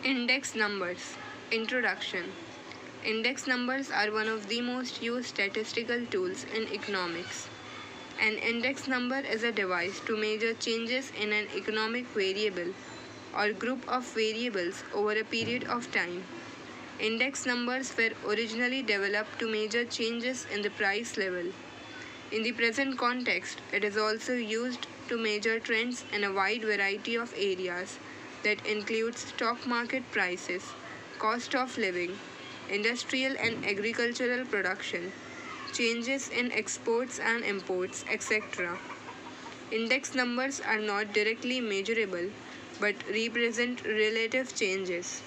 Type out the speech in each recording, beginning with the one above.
Index numbers. Introduction. Index numbers are one of the most used statistical tools in economics. An index number is a device to measure changes in an economic variable or group of variables over a period of time. Index numbers were originally developed to measure changes in the price level. In the present context, it is also used to measure trends in a wide variety of areas that includes stock market prices, cost of living, industrial and agricultural production, changes in exports and imports, etc. Index numbers are not directly measurable but represent relative changes.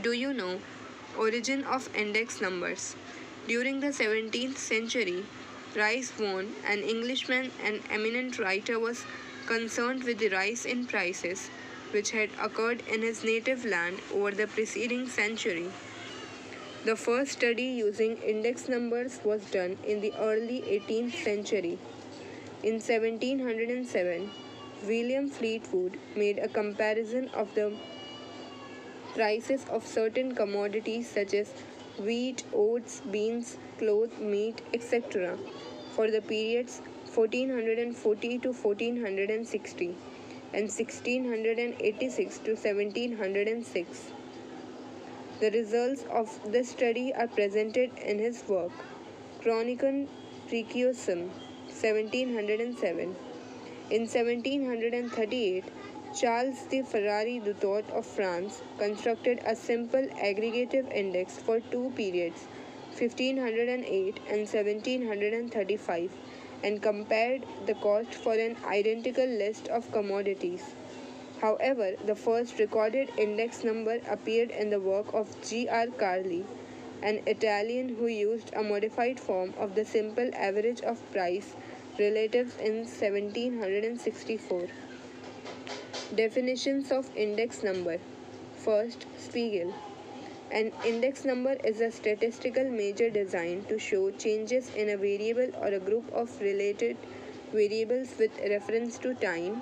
Do you know origin of index numbers? During the 17th century, Rice Vaughan, an Englishman and eminent writer, was concerned with the rise in prices which had occurred in his native land over the preceding century. The first study using index numbers was done in the early 18th century. In 1707, William Fleetwood made a comparison of the prices of certain commodities such as wheat, oats, beans, cloth, meat, etc. for the periods 1440 to 1460 and 1686 to 1706. The results of this study are presented in his work Chronicon Praeciosum 1707. In 1738, Charles de Ferrari Dutot of France constructed a simple aggregative index for two periods, 1508 and 1735, and compared the cost for an identical list of commodities. However, the first recorded index number appeared in the work of G. R. Carli, an Italian who used a modified form of the simple average of price relatives in 1764. Definitions of index number. First, Spiegel. An index number is a statistical measure designed to show changes in a variable or a group of related variables with reference to time,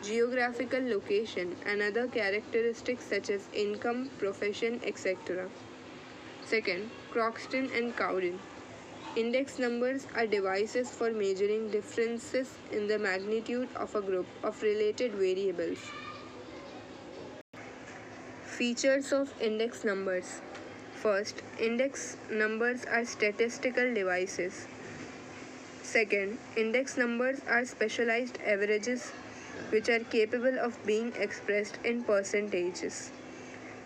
geographical location, and other characteristics such as income, profession, etc. Second, Croxton and Cowden. Index numbers are devices for measuring differences in the magnitude of a group of related variables. Features of index numbers. First, index numbers are statistical devices. Second, index numbers are specialized averages which are capable of being expressed in percentages.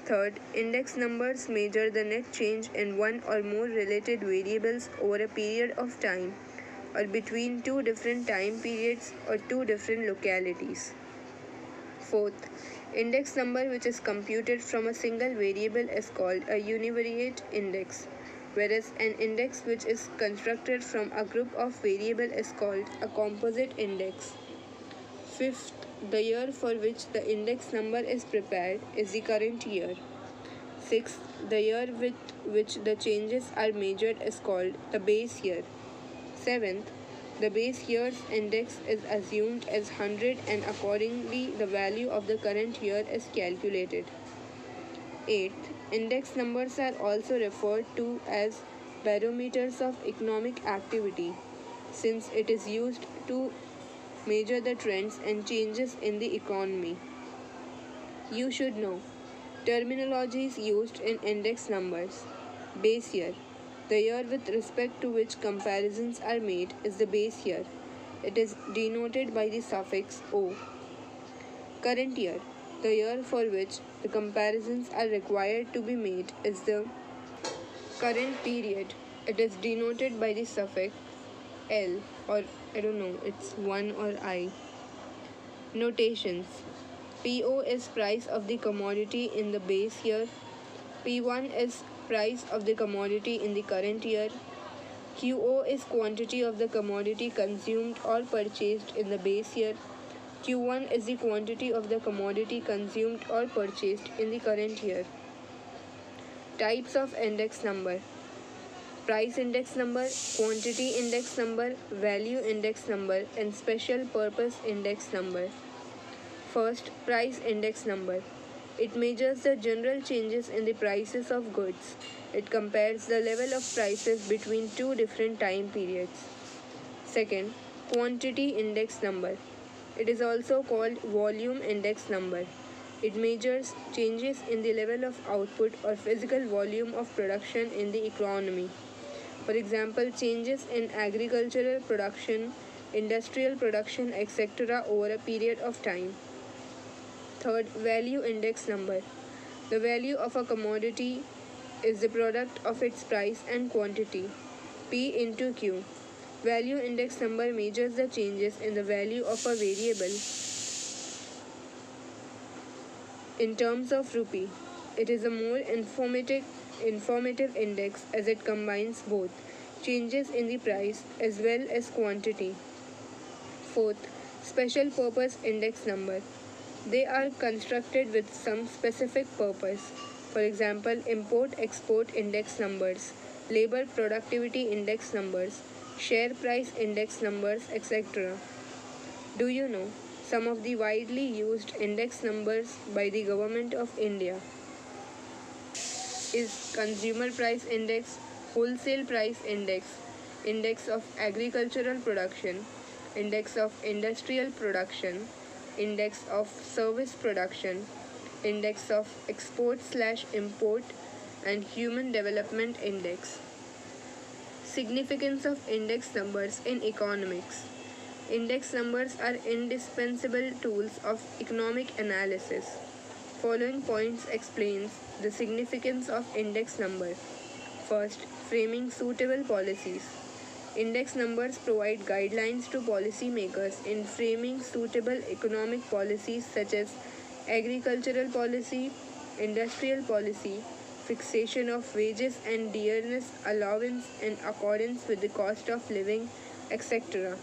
Third, index numbers measure the net change in one or more related variables over a period of time or between two different time periods or two different localities. Fourth, index number which is computed from a single variable is called a univariate index, whereas an index which is constructed from a group of variables is called a composite index. Fifth, the year for which the index number is prepared is the current year. Sixth, the year with which the changes are measured is called the base year. Seventh, the base year's index is assumed as 100 and accordingly the value of the current year is calculated. Eighth, index numbers are also referred to as barometers of economic activity since it is used to measure the trends and changes in the economy. You should know terminologies used in index numbers. Base year. The year with respect to which comparisons are made is the base year. It is denoted by the suffix O. Current year. The year for which the comparisons are required to be made is the current period. It is denoted by the suffix L, or I don't know, it's 1 or I. Notations. PO is price of the commodity in the base year. P1 is price of the commodity in the current year. QO is quantity of the commodity consumed or purchased in the base year. Q1 is the quantity of the commodity consumed or purchased in the current year. Types of index number. Price index number, quantity index number, value index number, and special purpose index number. First, price index number. It measures the general changes in the prices of goods. It compares the level of prices between two different time periods. Second, quantity index number. It is also called volume index number. It measures changes in the level of output or physical volume of production in the economy. For example, changes in agricultural production, industrial production, etc. over a period of time. Third, value index number. The value of a commodity is the product of its price and quantity, P into Q. Value index number measures the changes in the value of a variable in terms of rupee. It is a more informative index as it combines both changes in the price as well as quantity. Fourth, special purpose index number. They are constructed with some specific purpose. For example, import export index numbers, labor productivity index numbers, share price index numbers, etc. Do you know some of the widely used index numbers by the Government of India is Consumer Price Index, Wholesale Price Index, Index of Agricultural Production, Index of Industrial Production, Index of Service Production, Index of Export/Import, and Human Development Index. Significance of index numbers in economics. Index numbers are indispensable tools of economic analysis. Following points explains the significance of index number. First, framing suitable policies. Index numbers provide guidelines to policymakers in framing suitable economic policies such as agricultural policy, industrial policy, fixation of wages and dearness allowance in accordance with the cost of living, etc.